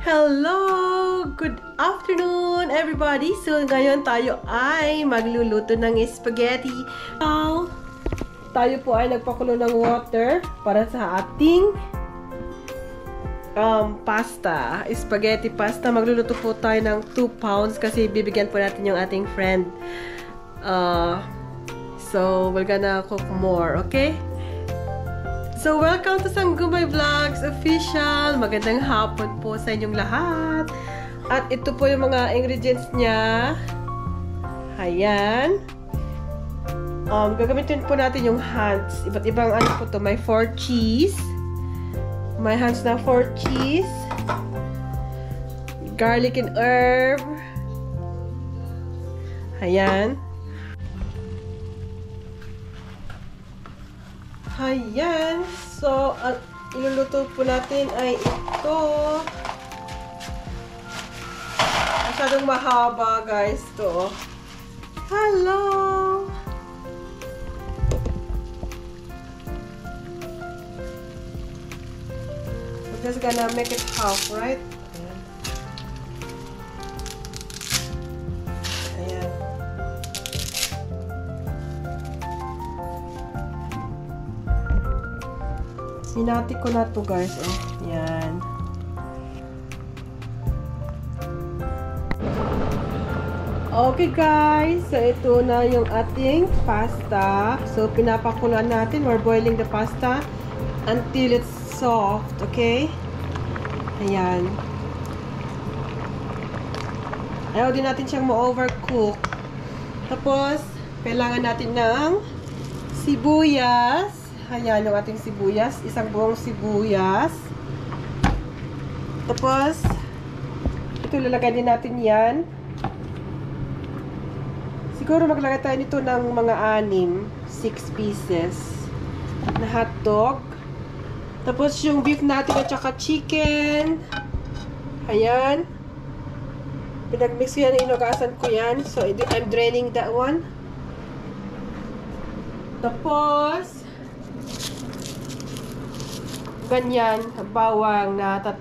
Hello! Good afternoon, everybody! So, ngayon tayo ay magluluto ng spaghetti. Now, tayo po ay nagpakulo ng water para sa ating pasta. Spaghetti pasta. Magluluto po tayo ng 2 pounds kasi bibigyan po natin yung ating friend. So, we're gonna cook more, okay? So, welcome to Sanggumay Vlogs Official. Magandang hapon po sa inyong lahat. At ito po yung mga ingredients niya. Ayan. Gagamitin po natin yung hands. Iba't ibang ano po to. May 4 cheese. May hands na 4 cheese. Garlic and herb. Ayan. Ayan. So, ang iluluto po natin ay ito. Masyadong mahaba, guys, to. Hello! We're just gonna make it half, right? Hinati ko na to, guys. Yan. Okay, guys. So, ito na yung ating pasta. So, pinapakulan natin. We're boiling the pasta until it's soft. Okay? Ayan. Ayaw din natin siyang ma-overcook. Tapos, kailangan natin ng sibuyas. Ayan yung ating sibuyas. Isang buong sibuyas. Tapos, ito lalagay din natin yan. Siguro maglagay tayo nito ng mga 6 pieces na hotdog. Tapos yung beef natin at saka chicken. Ayan. Pinagmix ko yan, inugasan ko yan. So, I'm draining that one. Tapos, ganyan, bawang na 3.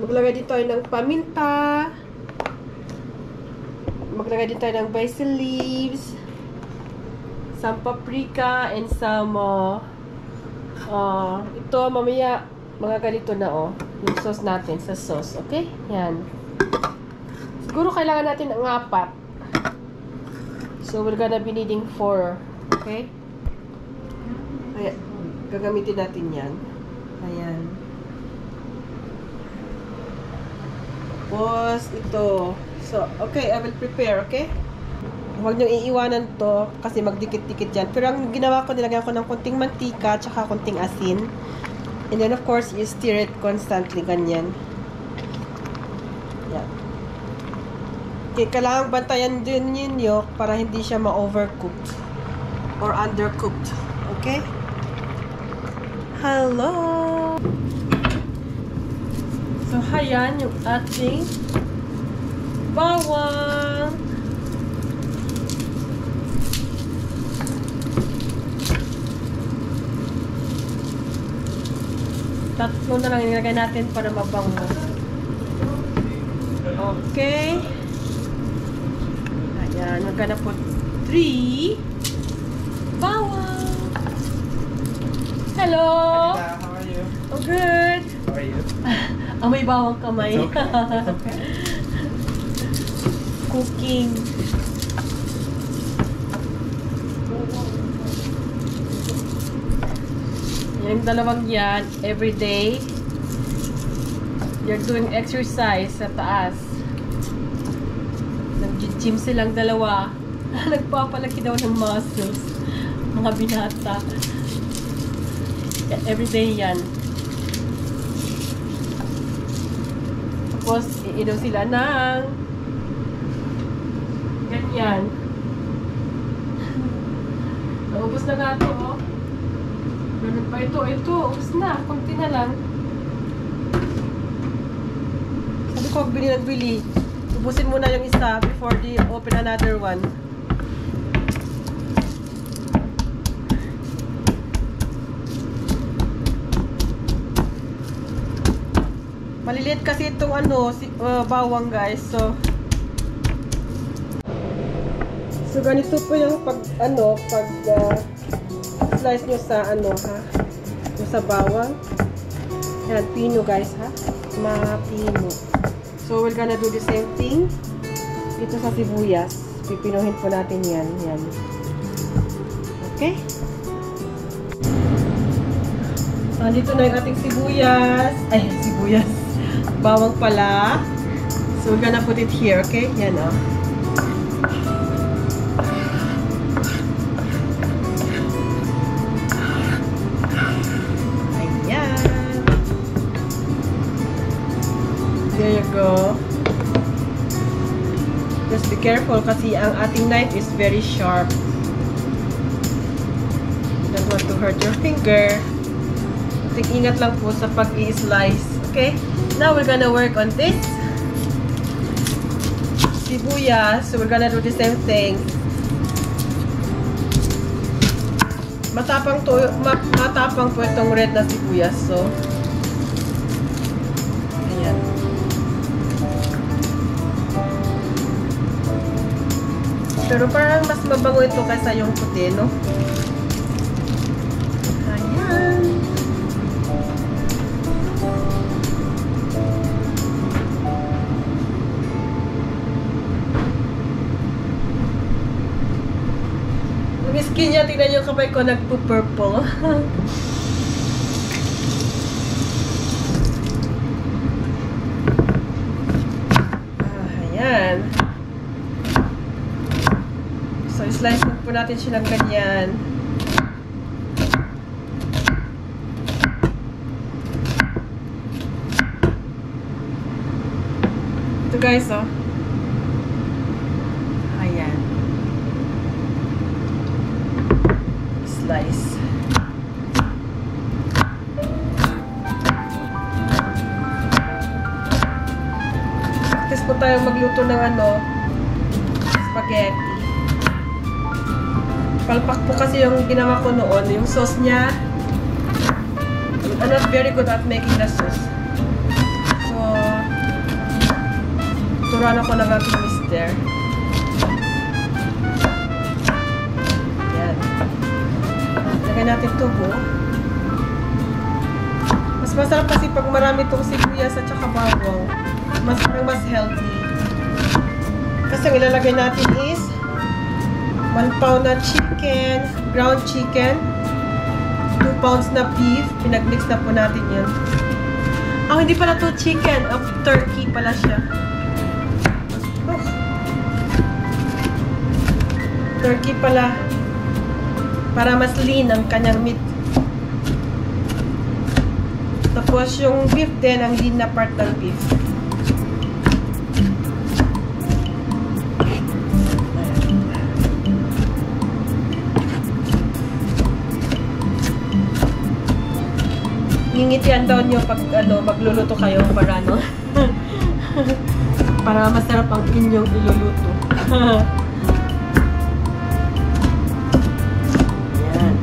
Maglagay din tayo ng paminta. Maglagay din tayo ng basil leaves. Some paprika and some ito mamaya mga ganito na yung sauce natin sa sauce, okay? Yan. Siguro kailangan natin ng 4. So we're gonna be needing 4, okay? Ayan. Gagamitin natin yan. Ayan. Tapos, ito. So, okay, I will prepare, okay? Huwag niyong iiwanan to kasi magdikit-dikit yan. Pero ang ginawa ko, nilagyan ko ng konting mantika tsaka konting asin. And then, of course, you stir it constantly, ganyan. Yan. Okay, kailangan bantayan din yun yolk para hindi siya ma-overcooked or undercooked. Okay? Hello! So, hayan yung ating bawang. Tatlo na lang ilagay natin para mabango. Okay. Ayan, we're gonna put 3 bawang. Hello! Hi, how are you? Oh, good. How are you? May bawang kamay. It's okay. It's okay. Cooking. Yung dalawang yan, everyday, you're doing exercise sa taas. Nag-gym silang dalawa. Nagpapalaki daw ng muscles. Mga binata. Everyday yan. Tapos, iinom sila ng ganyan. Naubos na nga ito, oh. Ganun pa ito. Ubos na. Kunti na lang. Sabi ko, bili. Ubusin muna yung isa before they open another one. Maliliit kasi itong bawang guys. So ganito po yung pag slice nyo sa yung sa bawang. Yan, pino guys ha. Mapino. So we're gonna do the same thing dito sa sibuyas. Pipinuhin po natin yan. Yan. Okay? So dito na yung ating sibuyas. Ay, sibuyas. Bawang pala. So we're gonna put it here, okay? Yan There you go. Just be careful kasi ang ating knife is very sharp. You don't want to hurt your finger. Ingat lang po sa pag-i-slice. Okay? Now we're gonna work on this sibuyas. So we're gonna do the same thing. Matapang po itong red na sibuyas. So pero parang mas mabango ito kaysa yung puti, no? Ayan. Yung skin niya, tingnan yung kamay ko nagpo-purple. Ayan. So, slice po natin siya ng ganyan. Ito guys, oh. Ayan. Slice. Practice po tayo magluto ng spaghetti. Palpak po kasi yung ginawa ko noon, yung sauce niya. I'm not very good at making the sauce. So, turuan ako ng aking mister. Yan. Lagyan natin tubo. Mas masarap kasi pag marami itong sibuyas at saka bawang. Mas healthy. Kasi ang ilalagay natin is 1 pound na chicken, ground chicken, 2 pounds na beef, pinag-mix na po natin yun. Hindi pala to chicken, turkey pala siya. Turkey pala, para mas lean ang kanyang meat. Tapos yung beef din, ang lean na part ng beef. Ngingitian daw nyo pag magluluto kayo para para masarap ang inyong iluluto. Yan.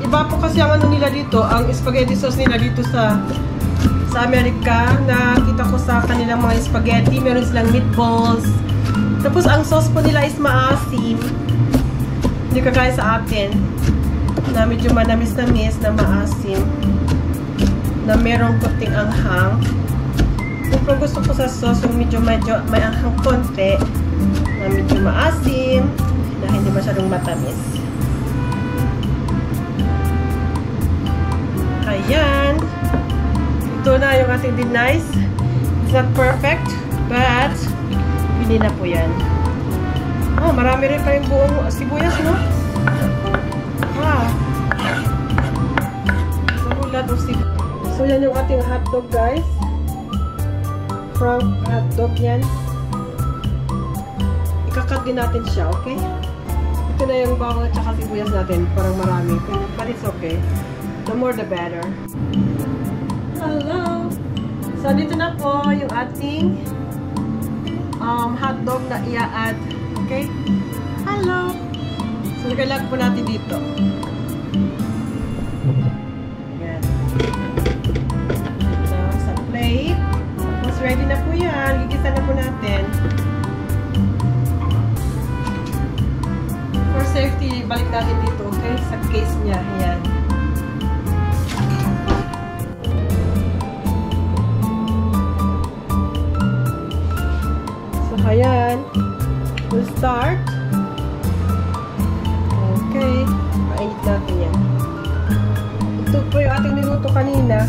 Iba po kasi ang nila dito, ang spaghetti sauce nila dito sa Amerika. Nakita ko sa kanilang mga spaghetti, meron silang meatballs. Tapos ang sauce po nila is maasim. Hindi kagaya sa atin na medyo manamis-namis na maasim, na merong kunting anghang. Kung gusto ko sa sauce yung medyo may anghang konti, na medyo maasim, na hindi masyadong matamis. Ayan. Ito na yung ating dinice. It's not perfect, but hindi na po yan. Marami rin pa yung buong sibuyas, no? Wow. Lot of sibuyas. So, yan yung ating hotdog, guys. Frank hotdog yan. Ikakat din natin siya, okay? Ito na yung bawang at saka sibuyas natin. Parang marami. But it's okay. The more the better. Hello! So, dito na po yung ating hotdog na i-add. Okay? Hello! So, nagkalag po natin dito. Ayan. So, sa plate. Tapos, ready na po yan. Gigisa na po natin. For safety, balik natin dito, okay? Sa case niya. Ayan. So, ayan. We'll start. Okay. Mainit natin yan. Ito po yung ating niluto kanina.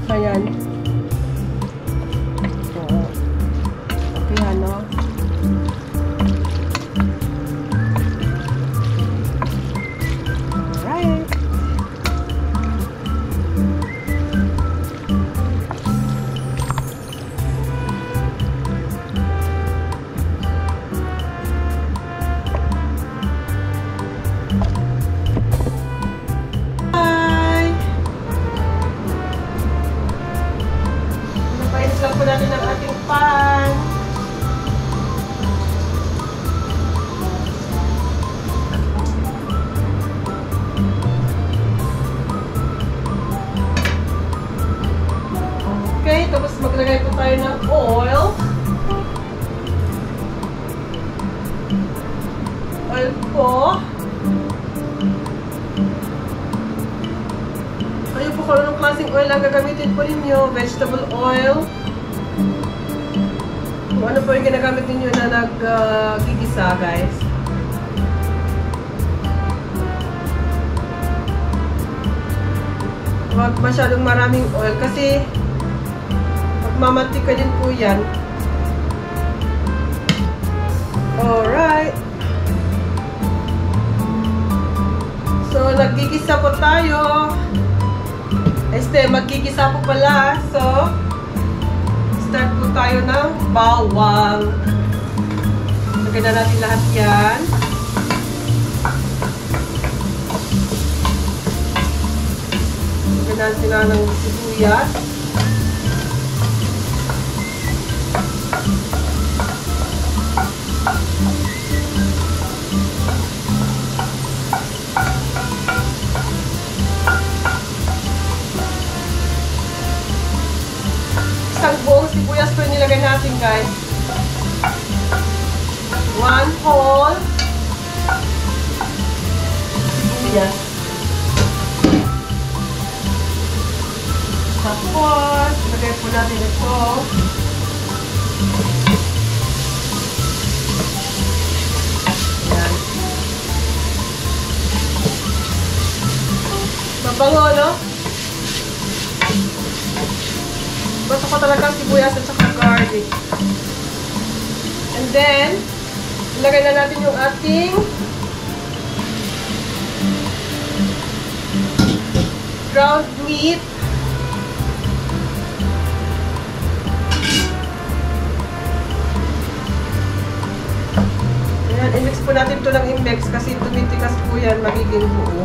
Ayan. So, okay, ano? Alright. Lang po natin ang ating pan. Okay, tapos maglagay po tayo ng oil. Oil po. Kayo po kung anong klaseng oil ang gagamitin po ninyo. Vegetable oil. Kung ano po yung ginagamit ninyo na nag-gigisa, guys. Huwag masyadong maraming oil kasi magmamantika din po yan. Alright. So, nag-gigisa po tayo. Mag-gigisa po pala. So, start po tayo ng bawang. Lagyan na natin lahat yan. Lagyan natin na ng sibuyas. Isang buong sibuyas po yung nilagay natin, guys. 1 whole sibuyas. Tapos, ilagay po natin ito. Ayan. Mabango, no? Basta ko talaga sibuyas at saka garlic. And then, ilagay na natin yung ating ground meat. Ayan, i-mix po natin ito ng i-mix kasi tumitikas po yan, magiging buo.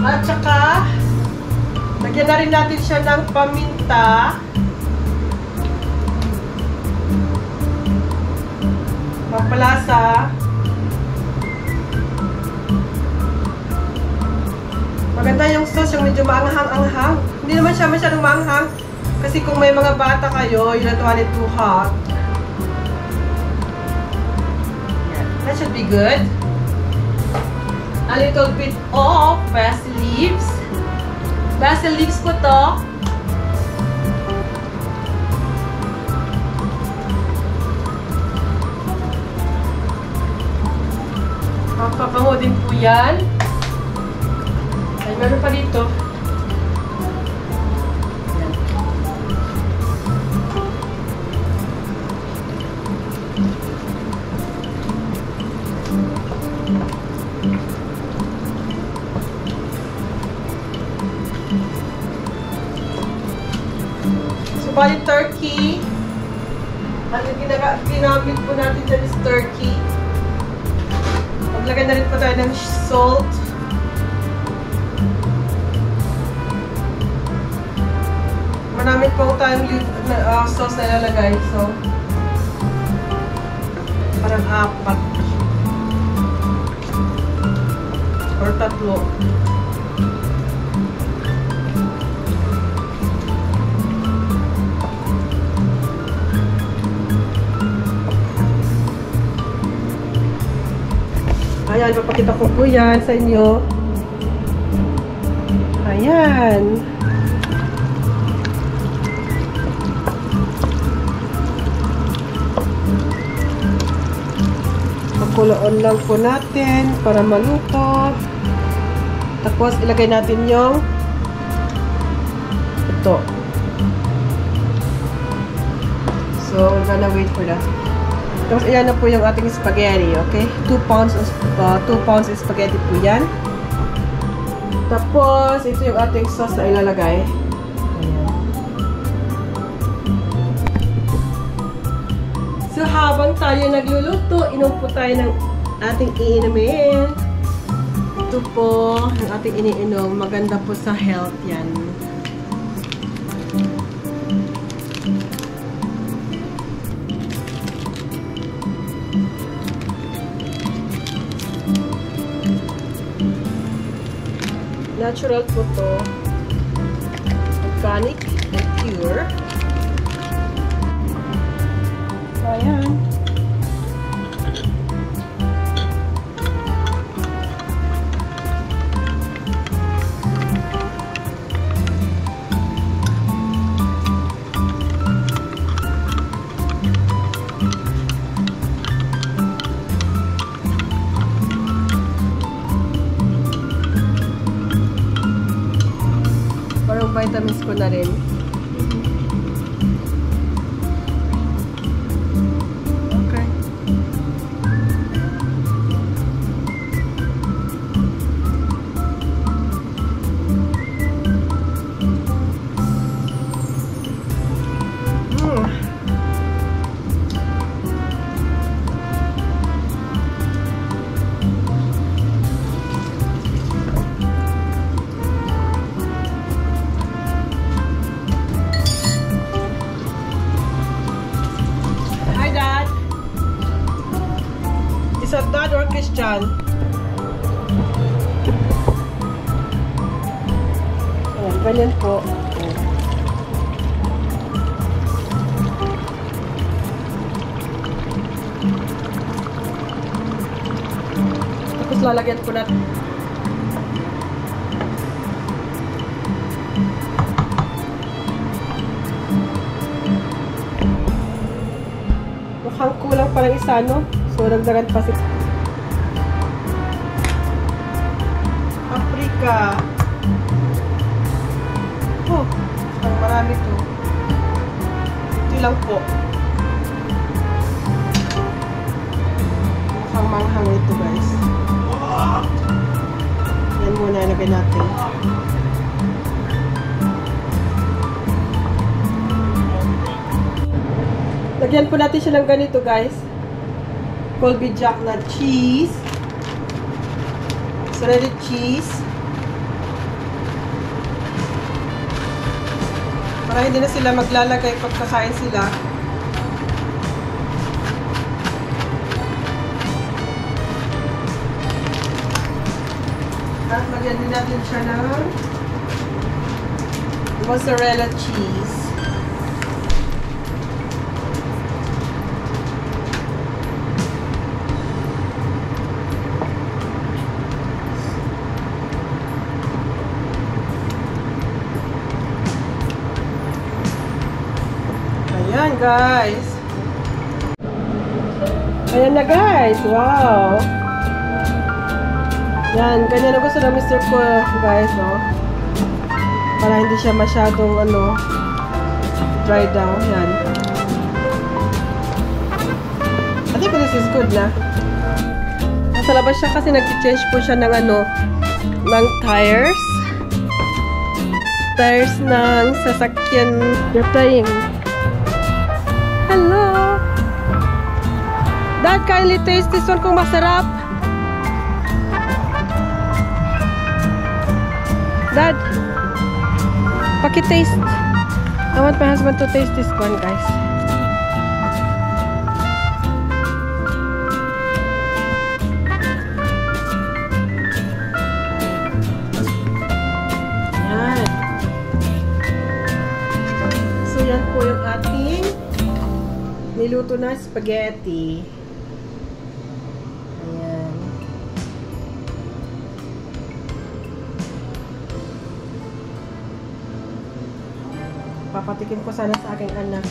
At saka, lagyan na rin natin siya ng paminta. Pampalasa. Maganda yung sauce, yung medyo maanghang-anghang. Hindi naman siya masyadong maanghang. Kasi kung may mga bata kayo, you don't want it too hot. Yeah, that should be good. A little bit of basil leaves. Basil leaves po to. Papabango din po yan. Ay, meron pa dito. Bali turkey, ginamit po natin dyan is turkey. Maglagay na rin po tayo ng salt. Marami po tayong sauce na ilalagay. So, parang 4 or 3. Ayan, papakita ko po yan sa inyo. Ayan. Pakuloon lang po natin para maluto. Tapos, ilagay natin yung ito. So, we're gonna wait for that. Tapos, ayan na po yung ating spaghetti, okay? 2 pounds spaghetti po yan. Tapos, ito yung ating sauce na ilalagay. Ayan. So, habang tayo nagluluto, inom po tayo ng ating iinumin. Ito po, yung ating iniinom. Maganda po sa health yan. Natural po to. Organic and pure. So, ayan. Vitamins ko na rin. Okay. Is that Dad or Christian? Ayan, ganyan po. Tapos lalagyan po natin. Mukhang kulang palang isa, no? So, dagdagan pa si paprika. Oh, ang marami to. Ito lang po. Mukhang manghang ito, guys. Yan muna, ilagay natin. Lagyan po natin siya ng ganito, guys. Colby Jack na cheese. Shredded cheese. Para hindi na sila maglalagay pagkakain sila. At lagyan din natin siya ng mozzarella cheese. Ayan, guys. Ayan na, guys. Wow. Yan. Ganyan na gusto na Mr. ko, guys, no? Para hindi siya masyadong, dry down. Yan. I think this is good na. Nasa labas siya kasi nag-change po siya ng, ng tires. Tires ng sasakyan. They're playing. Hello! Dad, kindly taste this one kung masarap. Dad, paki-taste. I want my husband to taste this one, guys. Yan. So, yan po yung ating niluto na spaghetti. Ayan. Papatikim ko sana sa aking anak.